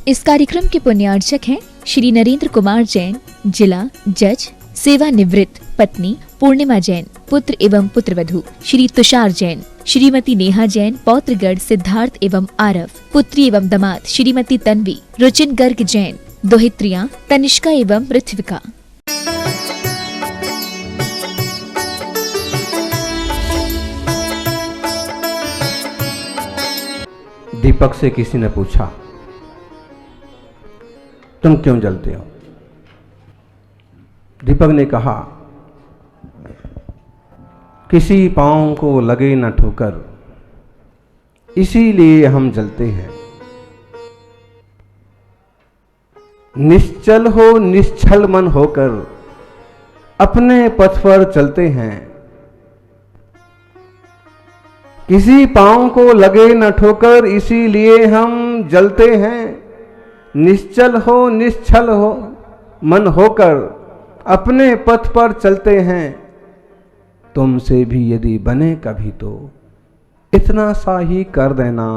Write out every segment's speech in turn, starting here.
इस कार्यक्रम के पुण्यार्चक हैं श्री नरेंद्र कुमार जैन, जिला जज, सेवानिवृत्त, पत्नी पूर्णिमा जैन, पुत्र एवं पुत्रवधू श्री तुषार जैन, श्रीमती नेहा जैन, पौत्रगढ़ सिद्धार्थ एवं आरव, पुत्री एवं दामाद श्रीमती तन्वी, रुचिन गर्ग जैन, दोहित्रियां तनिष्का एवं ऋत्विका। दीपक से किसी ने पूछा, तुम क्यों जलते हो? दीपक ने कहा, किसी पांव को लगे न ठोकर, इसीलिए हम जलते हैं। निश्चल हो निश्चल मन होकर अपने पथ पर चलते हैं। किसी पांव को लगे न ठोकर, इसीलिए हम जलते हैं। निश्चल हो निश्चल हो मन होकर अपने पथ पर चलते हैं। तुमसे भी यदि बने कभी तो इतना सा ही कर देना।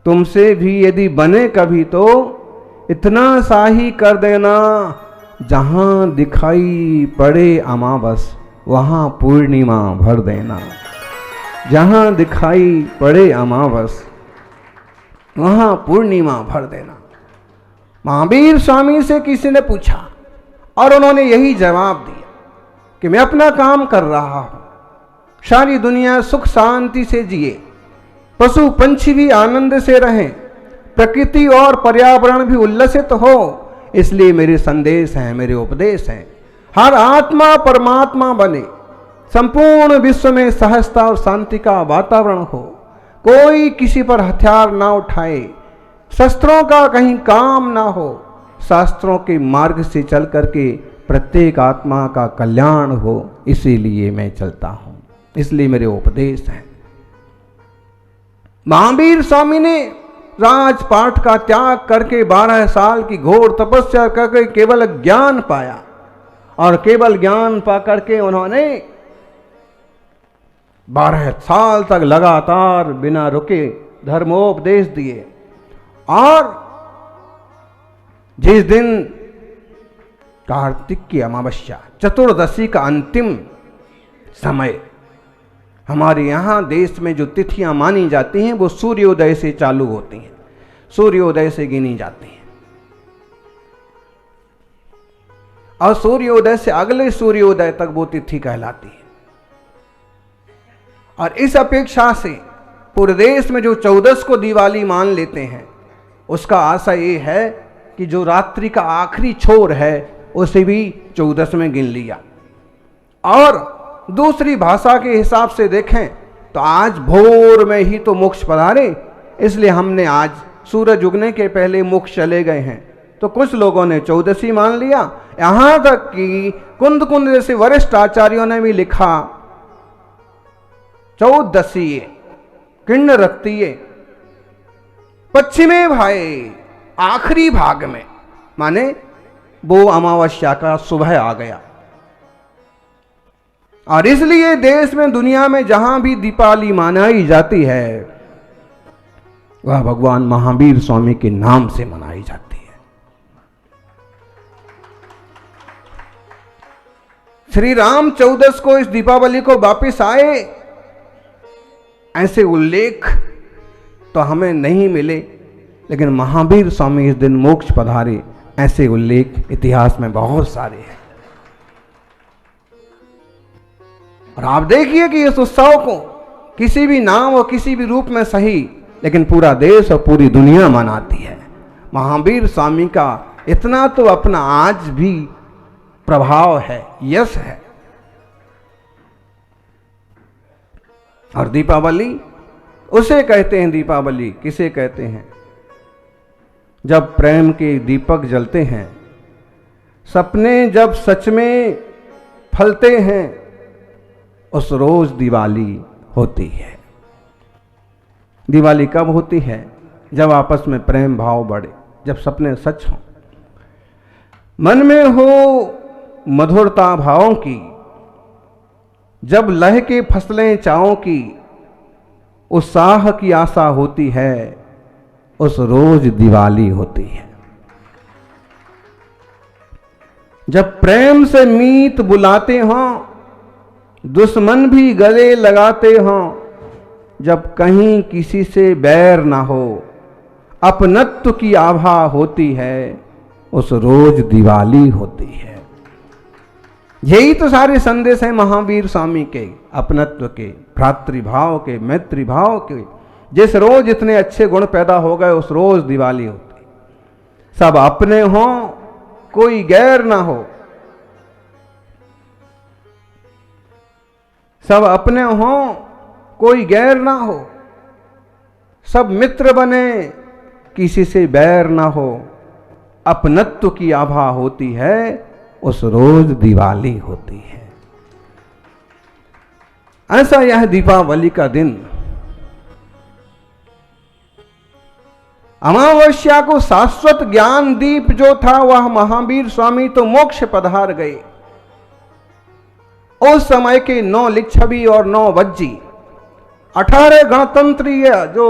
तुमसे भी यदि बने कभी तो इतना सा ही कर देना। जहां दिखाई पड़े अमावस वहां पूर्णिमा भर देना। जहां दिखाई पड़े अमावस वहां पूर्णिमा भर देना। महावीर स्वामी से किसी ने पूछा और उन्होंने यही जवाब दिया कि मैं अपना काम कर रहा हूं, सारी दुनिया सुख शांति से जिए, पशु पंछी भी आनंद से रहें, प्रकृति और पर्यावरण भी उल्लसित हो, इसलिए मेरे संदेश हैं, मेरे उपदेश हैं। हर आत्मा परमात्मा बने, संपूर्ण विश्व में सहजता और शांति का वातावरण हो, कोई किसी पर हथियार ना उठाए, शस्त्रों का कहीं काम ना हो, शास्त्रों के मार्ग से चल करके प्रत्येक आत्मा का कल्याण हो, इसीलिए मैं चलता हूं, इसलिए मेरे उपदेश हैं। महावीर स्वामी ने राजपाट का त्याग करके 12 साल की घोर तपस्या करके केवल ज्ञान पाया और केवल ज्ञान पा करके उन्होंने 12 साल तक लगातार बिना रुके धर्मोपदेश दिए। और जिस दिन कार्तिक की अमावस्या चतुर्दशी का अंतिम समय, हमारे यहाँ देश में जो तिथियां मानी जाती हैं वो सूर्योदय से चालू होती हैं, सूर्योदय से गिनी जाती हैं और सूर्योदय से अगले सूर्योदय तक वो तिथि कहलाती है। और इस अपेक्षा से पूरे देश में जो 14 को दिवाली मान लेते हैं, उसका आशय ये है कि जो रात्रि का आखिरी छोर है उसे भी 14 में गिन लिया। और दूसरी भाषा के हिसाब से देखें तो आज भोर में ही तो मोक्ष पधारे, इसलिए हमने आज सूरज उगने के पहले मोक्ष चले गए हैं। तो कुछ लोगों ने 14 मान लिया, यहां तक कि कुंद कुंद जैसे वरिष्ठ आचार्यों ने भी लिखा 14 किण्ड रत्तीय पश्चिमे भाई, आखिरी भाग में, माने वो अमावस्या का सुबह आ गया। और इसलिए देश में दुनिया में जहां भी दीपावली मनाई जाती है वह भगवान महावीर स्वामी के नाम से मनाई जाती है। श्री राम 14 को इस दीपावली को वापिस आए, ऐसे उल्लेख तो हमें नहीं मिले, लेकिन महावीर स्वामी इस दिन मोक्ष पधारे, ऐसे उल्लेख इतिहास में बहुत सारे हैं। और आप देखिए कि इस उत्सव को किसी भी नाम और किसी भी रूप में सही, लेकिन पूरा देश और पूरी दुनिया मनाती है। महावीर स्वामी का इतना तो अपना आज भी प्रभाव है, यश है। और दीपावली उसे कहते हैं, दीपावली किसे कहते हैं? जब प्रेम के दीपक जलते हैं, सपने जब सच में फलते हैं, उस रोज दिवाली होती है। दिवाली कब होती है? जब आपस में प्रेम भाव बढ़े, जब सपने सच हों, मन में हो मधुरता भावों की, जब लह के फसलें चाओं की, उत्साह की आशा होती है, उस रोज दिवाली होती है। जब प्रेम से मीत बुलाते हों, दुश्मन भी गले लगाते हों, जब कहीं किसी से बैर ना हो, अपनत्व की आभा होती है, उस रोज दिवाली होती है। यही तो सारे संदेश हैं महावीर स्वामी के, अपनत्व के, भ्रातृभाव के, मैत्रीभाव के। जिस रोज इतने अच्छे गुण पैदा हो गए, उस रोज दिवाली होती। सब अपने हों, कोई गैर ना हो, सब अपने हों, कोई गैर ना हो, सब मित्र बने, किसी से बैर ना हो, अपनत्व की आभा होती है, उस रोज दिवाली होती है। ऐसा यह दीपावली का दिन अमावस्या को शाश्वत ज्ञान दीप जो था, वह महावीर स्वामी तो मोक्ष पधार गए। उस समय के 9 लिच्छवी और 9 वज्जी, 18 गणतंत्रीय जो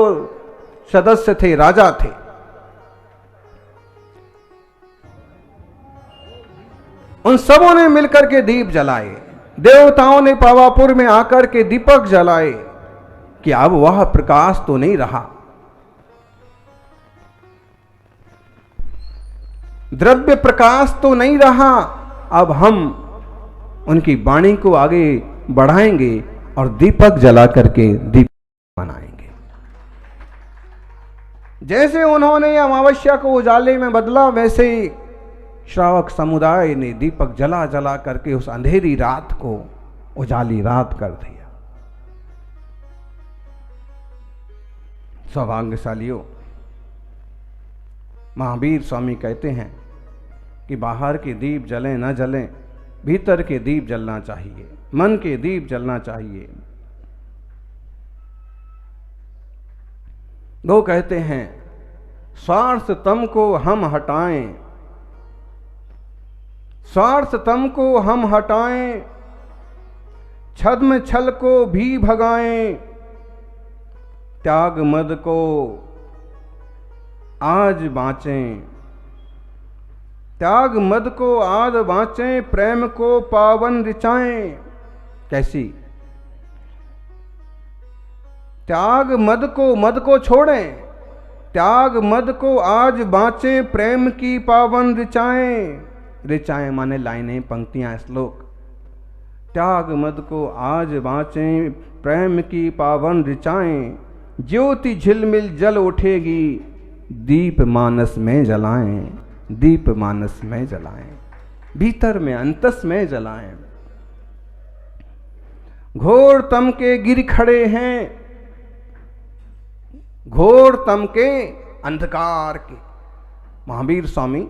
सदस्य थे, राजा थे, उन सबों ने मिलकर के दीप जलाए। देवताओं ने पावापुर में आकर के दीपक जलाए कि अब वह प्रकाश तो नहीं रहा, द्रव्य प्रकाश तो नहीं रहा, अब हम उनकी वाणी को आगे बढ़ाएंगे और दीपक जला करके दीप मनाएंगे। जैसे उन्होंने अमावस्या को उजाले में बदला, वैसे ही श्रावक समुदाय ने दीपक जला जला करके उस अंधेरी रात को उजाली रात कर दिया। सौभाग्यशालियों, महावीर स्वामी कहते हैं कि बाहर के दीप जलें न जलें, भीतर के दीप जलना चाहिए, मन के दीप जलना चाहिए। वो कहते हैं, स्वार्थ तम को हम हटाएं, स्वार्थ तम को हम हटाएं, छद्म छल को भी भगाएं, त्याग मद को आज बाँचें, त्याग मद को आज बाँचें, प्रेम को पावन ऋचाएं। कैसी? त्याग मद को छोड़ें, त्याग मद को आज बाँचें, प्रेम की पावन ऋचाएं। ऋचाएं माने लाइनें, पंक्तियां, श्लोक। त्याग मद को आज बाँचें, प्रेम की पावन ऋचाएं, ज्योति झिलमिल जल उठेगी, दीप मानस में जलाएं, दीप मानस में जलाएं, भीतर में अंतस में जलाएं। घोर तम के गिर खड़े हैं, घोर तम के अंधकार के। महावीर स्वामी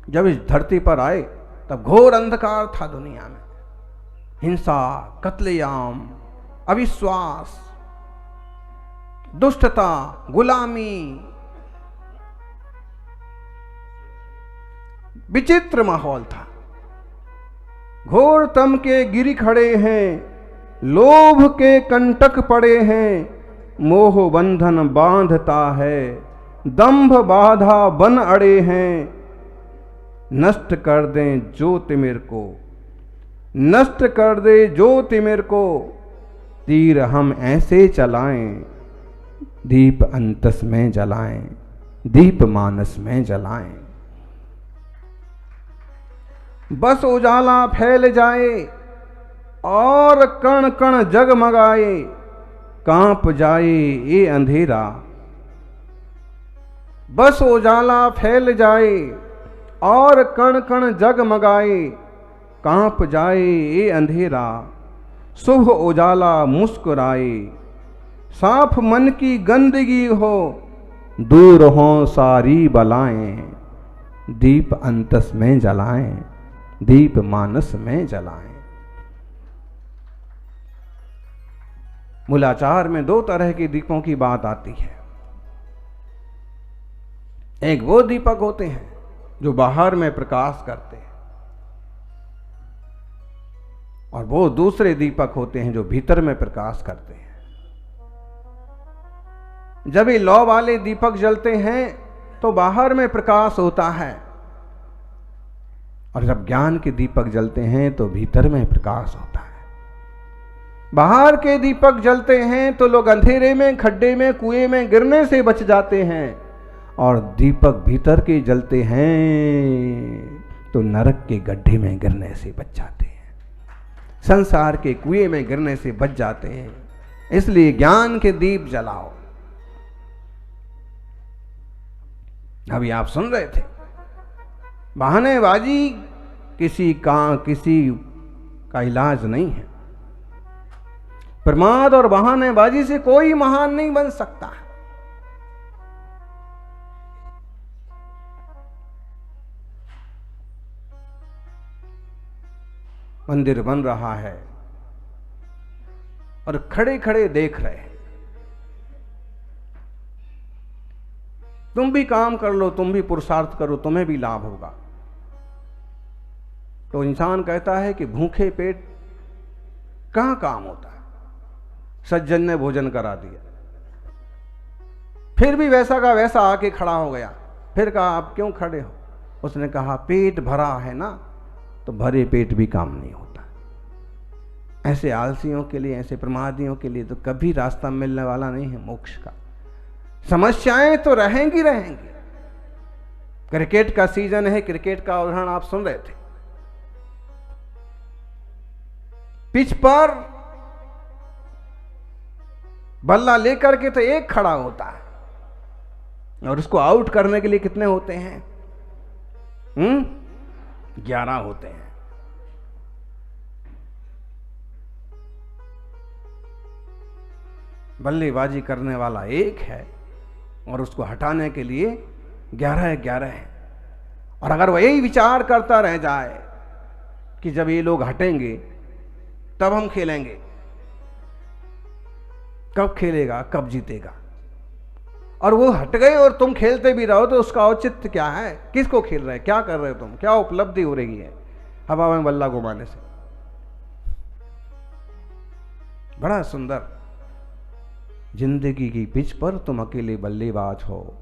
जब इस धरती पर आए तब घोर अंधकार था दुनिया में, हिंसा, कत्लेआम, अविश्वास, दुष्टता, गुलामी, विचित्र माहौल था। घोर तम के गिरी खड़े हैं, लोभ के कंटक पड़े हैं, मोह बंधन बांधता है, दंभ बाधा बन अड़े हैं, नष्ट कर दें जो तिमिर को, नष्ट कर दे जो तिमिर को, तीर हम ऐसे चलाएं, दीप अंतस में जलाएं, दीप मानस में जलाएं। बस उजाला फैल जाए और कण कण जगमगाए, कांप जाए ये अंधेरा। बस उजाला फैल जाए और कण कण जगमगाए, कांप जाए ये अंधेरा। शुभ उजाला मुस्कुराए, साफ मन की गंदगी हो, दूर हो सारी बलाएं, दीप अंतस में जलाएं, दीप मानस में जलाएं। मूलाचार में 2 तरह के दीपों की बात आती है। एक वो दीपक होते हैं जो बाहर में प्रकाश करते हैं, और वो दूसरे दीपक होते हैं जो भीतर में प्रकाश करते हैं। जब ये लौ वाले दीपक जलते हैं तो बाहर में प्रकाश होता है, और जब ज्ञान के दीपक जलते हैं तो भीतर में प्रकाश होता है। बाहर के दीपक जलते हैं तो लोग अंधेरे में, खड्डे में, कुएं में गिरने से बच जाते हैं, और दीपक भीतर के जलते हैं तो नरक के गड्ढे में गिरने से बच जाते हैं, संसार के कुएं में गिरने से बच जाते हैं। इसलिए ज्ञान के दीप जलाओ। अभी आप सुन रहे थे, बहानेबाजी किसी का इलाज नहीं है। प्रमाद और बहानेबाजी से कोई महान नहीं बन सकता। मंदिर बन रहा है और खड़े खड़े देख रहे हैं। तुम भी काम कर लो, तुम भी पुरुषार्थ करो, तुम्हें भी लाभ होगा। तो इंसान कहता है कि भूखे पेट कहां काम होता है। सज्जन ने भोजन करा दिया, फिर भी वैसा का वैसा आके खड़ा हो गया। फिर कहा आप क्यों खड़े हो? उसने कहा पेट भरा है ना, तो भरे पेट भी काम नहीं होता। ऐसे आलसियों के लिए, ऐसे प्रमादियों के लिए तो कभी रास्ता मिलने वाला नहीं है मोक्ष का। समस्याएं तो रहेंगी रहेंगी। क्रिकेट का सीजन है, क्रिकेट का उदाहरण आप सुन रहे थे। पिच पर बल्ला लेकर के तो एक खड़ा होता है, और उसको आउट करने के लिए कितने होते हैं? 11 होते हैं। बल्लेबाजी करने वाला एक है, और उसको हटाने के लिए 11 है। और अगर वह यही विचार करता रह जाए कि जब ये लोग हटेंगे तब हम खेलेंगे, कब खेलेगा, कब जीतेगा? और वो हट गए और तुम खेलते भी रहो, तो उसका औचित्य क्या है? किसको खेल रहे, क्या कर रहे हो तुम? क्या उपलब्धि हो रही है हवा में बल्ला घुमाने से? बड़ा सुंदर। जिंदगी की पिच पर तुम अकेले बल्लेबाज हो,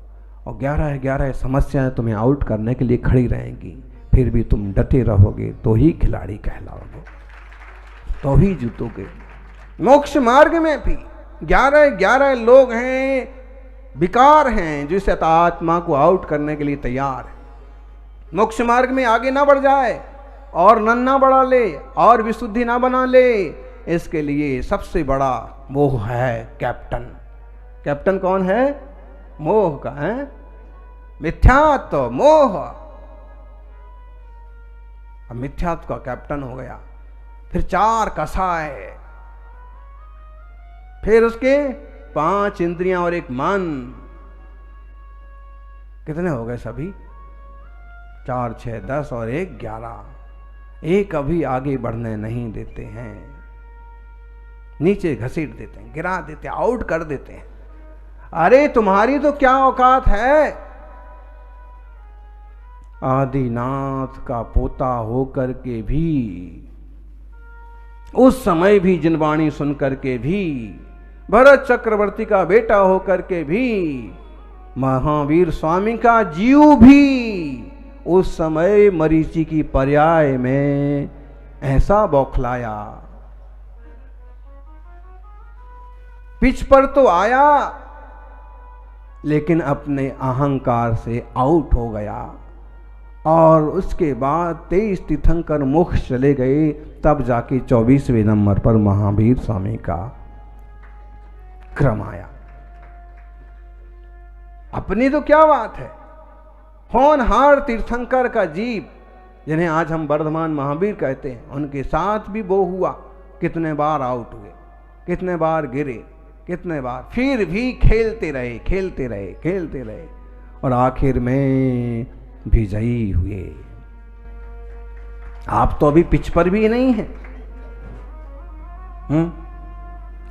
और 11 समस्याएं तुम्हें आउट करने के लिए खड़ी रहेंगी। फिर भी तुम डटे रहोगे तो ही खिलाड़ी कहलाओगे, तो ही जीतोगे। मोक्ष मार्ग में भी 11 लोग हैं, विकार हैं, जो इस आत्मा को आउट करने के लिए तैयार है। मोक्ष मार्ग में आगे ना बढ़ जाए, और नन्ना बढ़ा ले, और विशुद्धि ना बना ले। इसके लिए सबसे बड़ा मोह है कैप्टन। कैप्टन कौन है? मोह का है, मिथ्यात्व, मोह। अब मिथ्यात्व का कैप्टन हो गया। फिर 4 कसाय, फिर उसके 5 इंद्रियां और 1 मन। कितने हो गए सभी? 4, 6, 10 और 1, 11। एक अभी आगे बढ़ने नहीं देते हैं, नीचे घसीट देते हैं, गिरा देते हैं, आउट कर देते हैं। अरे तुम्हारी तो क्या औकात है? आदिनाथ का पोता होकर के भी, उस समय भी जिनवाणी सुन करके भी, भरत चक्रवर्ती का बेटा होकर के भी, महावीर स्वामी का जीव भी उस समय मरीचि की पर्याय में ऐसा बौखलाया। पिच पर तो आया, लेकिन अपने अहंकार से आउट हो गया। और उसके बाद 23 तीर्थंकर मोक्ष चले गए। तब जाके 24वें नंबर पर महावीर स्वामी का क्रम आया। अपनी तो क्या बात है, होनहार तीर्थंकर का जीव, जिन्हें आज हम वर्धमान महावीर कहते हैं, उनके साथ भी वो हुआ। कितने बार आउट हुए, कितने बार गिरे, कितने बार, फिर भी खेलते रहे, खेलते रहे, खेलते रहे, और आखिर में विजयी हुए। आप तो अभी पिच पर भी नहीं हैं,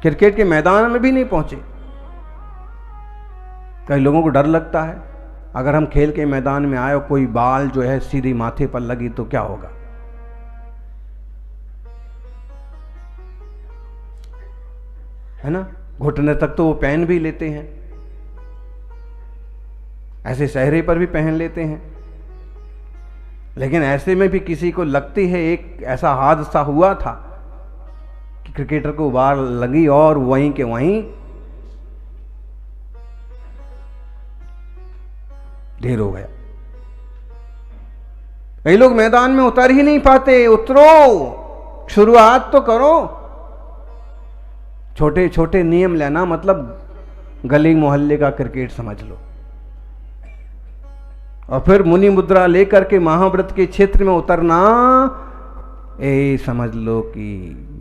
क्रिकेट के मैदान में भी नहीं पहुंचे। कई लोगों को डर लगता है, अगर हम खेल के मैदान में आए और कोई बाल जो है सीधी माथे पर लगी तो क्या होगा? है ना, घुटने तक तो वो पहन भी लेते हैं, ऐसे चेहरे पर भी पहन लेते हैं। लेकिन ऐसे में भी किसी को लगती है, एक ऐसा हादसा हुआ था कि क्रिकेटर को बाल लगी और वहीं के वहीं ढेर हो गया। कई लोग मैदान में उतर ही नहीं पाते। उतरो, शुरुआत तो करो। छोटे छोटे नियम लेना मतलब गली मोहल्ले का क्रिकेट समझ लो। और फिर मुनि मुद्रा लेकर के महाव्रत के क्षेत्र में उतरना, ये समझ लो कि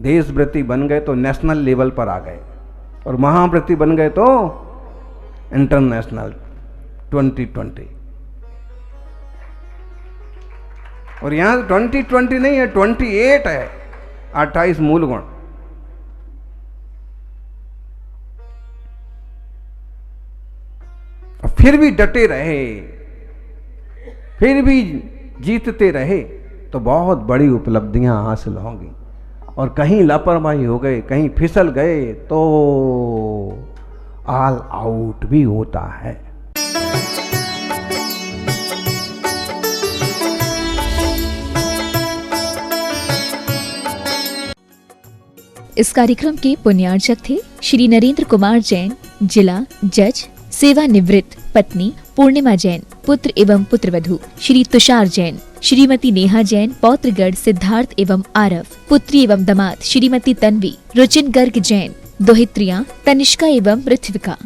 देशव्रती बन गए तो नेशनल लेवल पर आ गए, और महाव्रती बन गए तो इंटरनेशनल 2020। और यहां 2020 नहीं है, 28 है, 28 मूल गुण। फिर भी डटे रहे, फिर भी जीतते रहे तो बहुत बड़ी उपलब्धियां हासिल होंगी। और कहीं लापरवाही हो गए, कहीं फिसल गए तो ऑल आउट भी होता है। इस कार्यक्रम के पुण्यार्चक थे श्री नरेंद्र कुमार जैन, जिला जज, सेवानिवृत्त, पत्नी पूर्णिमा जैन, पुत्र एवं पुत्रवधू श्री तुषार जैन, श्रीमती नेहा जैन, पौत्रगढ़ सिद्धार्थ एवं आरव, पुत्री एवं दामाद श्रीमती तन्वी, रुचिन गर्ग जैन, दोहित्रियां तनिष्का एवं पृथ्विका।